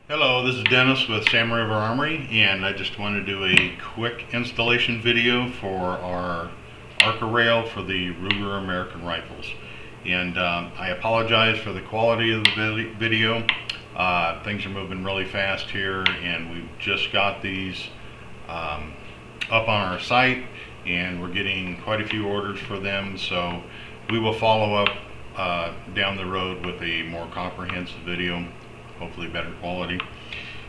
Hello, this is Dennis with Salmon Armory, and I just want to do a quick installation video for our Arca rail for the Ruger American rifles. And I apologize for the quality of the video. Things are moving really fast here, and we've just got these up on our site, and we're getting quite a few orders for them, so we will follow up down the road with a more comprehensive video, hopefully better quality.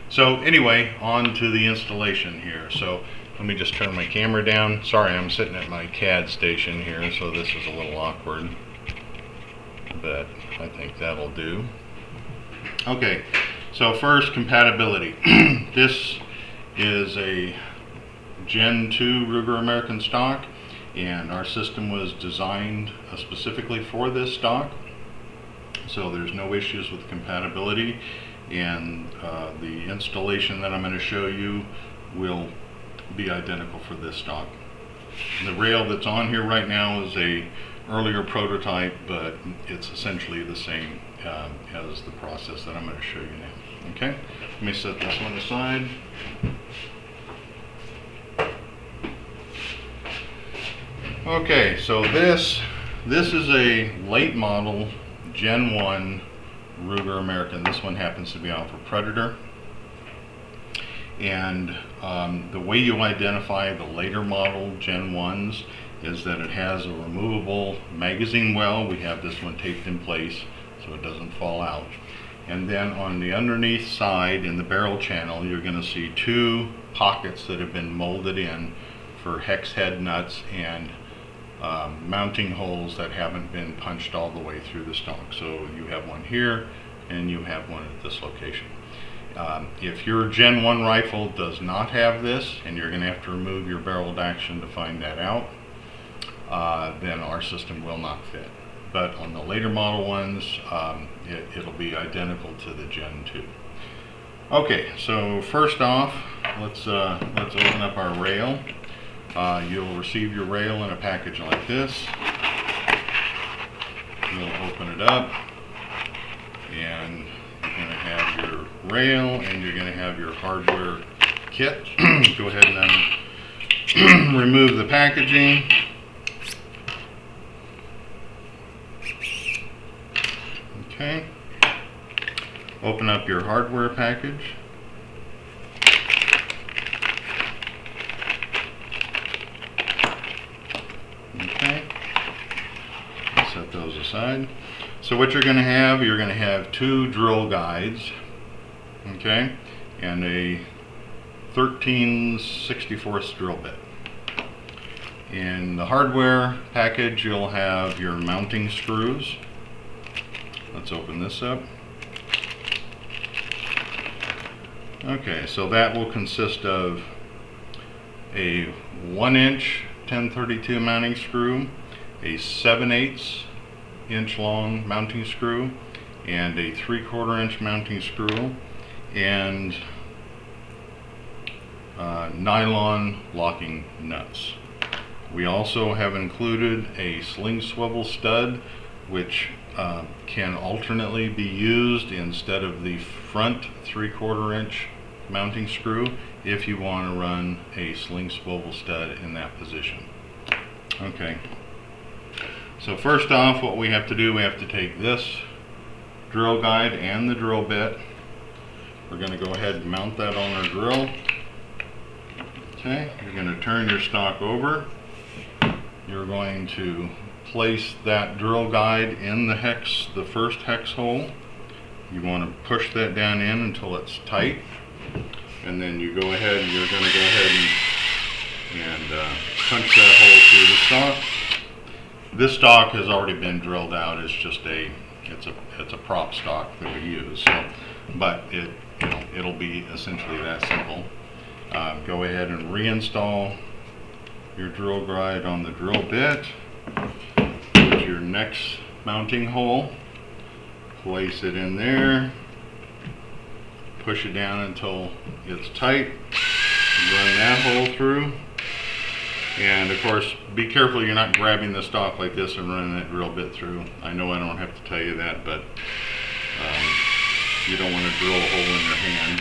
So anyway, on to the installation here. So let me just turn my camera down. Sorry, I'm sitting at my CAD station here, so this is a little awkward, but I think that'll do. Okay, so first, compatibility. This is a Gen 2 Ruger American stock, and our system was designed specifically for this stock, so there's no issues with compatibility, and the installation that I'm going to show you will be identical for this stock. The rail that's on here right now is a earlier prototype, but it's essentially the same as the process that I'm going to show you now. Okay, let me set this one aside. Okay, so this is a late model Gen 1 Ruger American. This one happens to be out for Predator. And the way you identify the later model Gen 1s is that it has a removable magazine well. We have this one taped in place so it doesn't fall out. And then on the underneath side in the barrel channel, you're going to see two pockets that have been molded in for hex head nuts and mounting holes that haven't been punched all the way through the stock. So you have one here and you have one at this location. If your Gen 1 rifle does not have this, and you're going to have to remove your barreled action to find that out, then our system will not fit. But on the later model ones, it'll be identical to the Gen 2. Okay, so first off, let's open up our rail. You'll receive your rail in a package like this. You'll open it up, and you're going to have your rail and you're going to have your hardware kit. Go ahead and remove the packaging. Okay. Open up your hardware package. Okay. Set those aside. So what you're going to have two drill guides, okay, and a 13/64 drill bit. In the hardware package, you'll have your mounting screws. Let's open this up. Okay, so that will consist of a 1-inch 1032 mounting screw, a 7/8 inch long mounting screw, and a 3/4 inch mounting screw, and nylon locking nuts. We also have included a sling swivel stud, which can alternately be used instead of the front 3/4 inch mounting screw if you want to run a sling swivel stud in that position. Okay. So first off, what we have to do, we have to take this drill guide and the drill bit. We're going to go ahead and mount that on our drill. Okay, you're going to turn your stock over. You're going to place that drill guide in the first hex hole. You want to push that down in until it's tight, and then you go ahead and you're going to go ahead and punch that hole through the stock. This stock has already been drilled out. It's just it's a prop stock that we use. So, but it'll be essentially that simple. Go ahead and reinstall your drill guide on the drill bit. Put your next mounting hole. Place it in there. Push it down until it's tight. Run that hole through. And of course, be careful you're not grabbing the stock like this and running that drill bit through. I know I don't have to tell you that, but you don't want to drill a hole in your hand.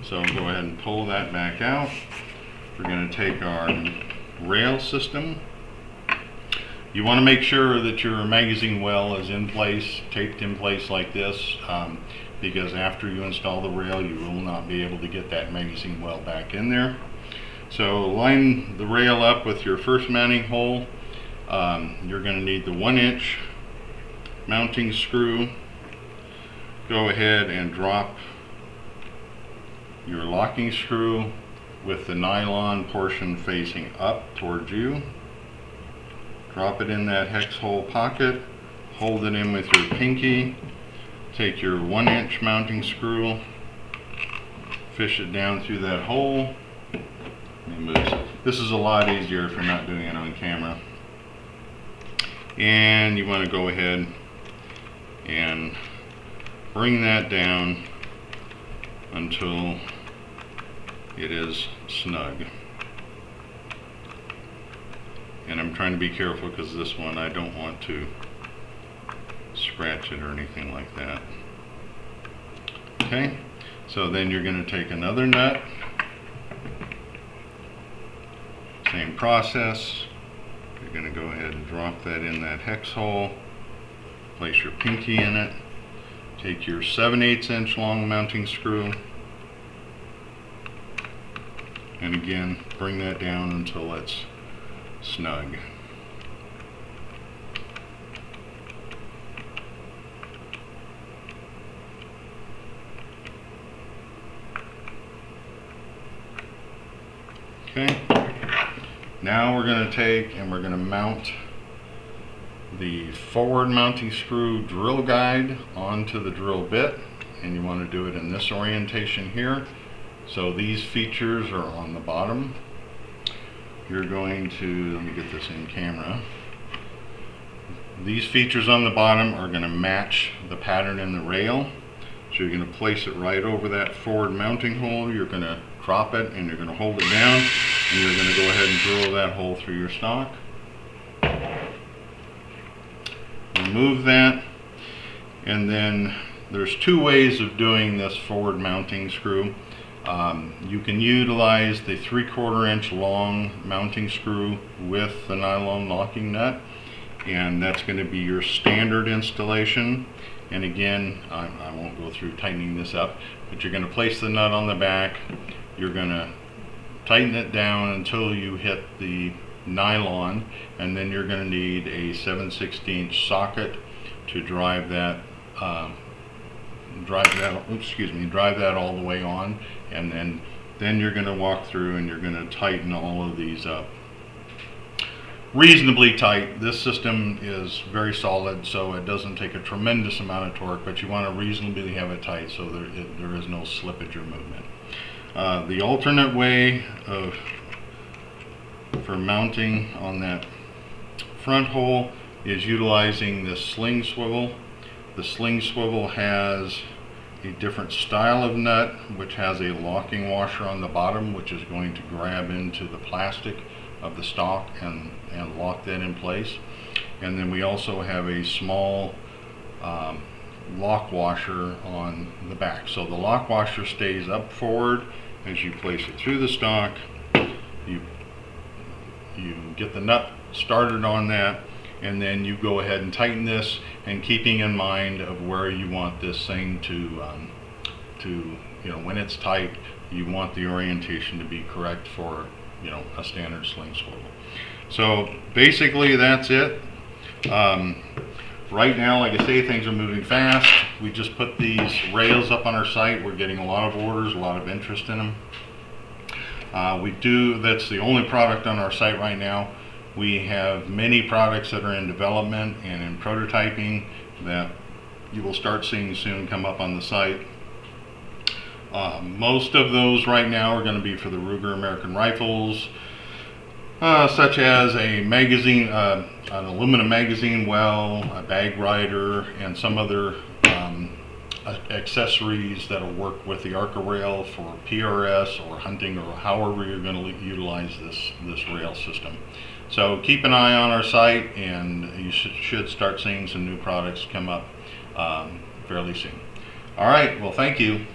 So go ahead and pull that back out. We're going to take our rail system. You want to make sure that your magazine well is in place, taped in place like this, because after you install the rail, you will not be able to get that magazine well back in there. So line the rail up with your first mounting hole. You're going to need the 1-inch mounting screw. Go ahead and drop your locking screw with the nylon portion facing up towards you. Drop it in that hex hole pocket, hold it in with your pinky, take your 1-inch mounting screw, fish it down through that hole. This is a lot easier if you're not doing it on camera. And you want to go ahead and bring that down until it is snug. And I'm trying to be careful because this one I don't want to scratch it or anything like that. Okay, so then you're going to take another nut, same process. You're going to go ahead and drop that in that hex hole, place your pinky in it, take your 7/8 inch long mounting screw, and again bring that down until it's snug. Okay, now we're going to take and we're going to mount the forward mounting screw drill guide onto the drill bit, and you want to do it in this orientation here. So these features are on the bottom. You're going to, let me get this in camera. These features on the bottom are going to match the pattern in the rail. So you're going to place it right over that forward mounting hole. You're going to drop it and you're going to hold it down, and you're going to go ahead and drill that hole through your stock. Remove that, and then there's two ways of doing this forward mounting screw. You can utilize the 3/4 inch long mounting screw with the nylon locking nut, and that's going to be your standard installation. And again, I won't go through tightening this up, but you're going to place the nut on the back. You're going to tighten it down until you hit the nylon, and then you're going to need a 7/16 socket to drive that drive that all the way on, and then you're going to walk through and you're going to tighten all of these up reasonably tight. This system is very solid, so it doesn't take a tremendous amount of torque, but you want to reasonably have it tight so there is no slippage or movement. The alternate way for mounting on that front hole is utilizing this sling swivel. The sling swivel has a different style of nut, which has a locking washer on the bottom, which is going to grab into the plastic of the stock and lock that in place. And then we also have a small lock washer on the back. So the lock washer stays up forward as you place it through the stock. You get the nut started on that, and then you go ahead and tighten this, and keeping in mind of where you want this thing to when it's tight, you want the orientation to be correct for a standard sling swivel. So basically that's it. Right now, like I say, things are moving fast. We just put these rails up on our site. We're getting a lot of orders, a lot of interest in them. That's the only product on our site right now. We have many products that are in development and in prototyping that you will start seeing soon come up on the site. Most of those right now are going to be for the Ruger American Rifles, such as a magazine, an aluminum magazine well, a bag rider, and some other accessories that'll work with the Arca rail for PRS or hunting, or however you're going to utilize this rail system. So keep an eye on our site, and you should start seeing some new products come up fairly soon. All right, well, thank you.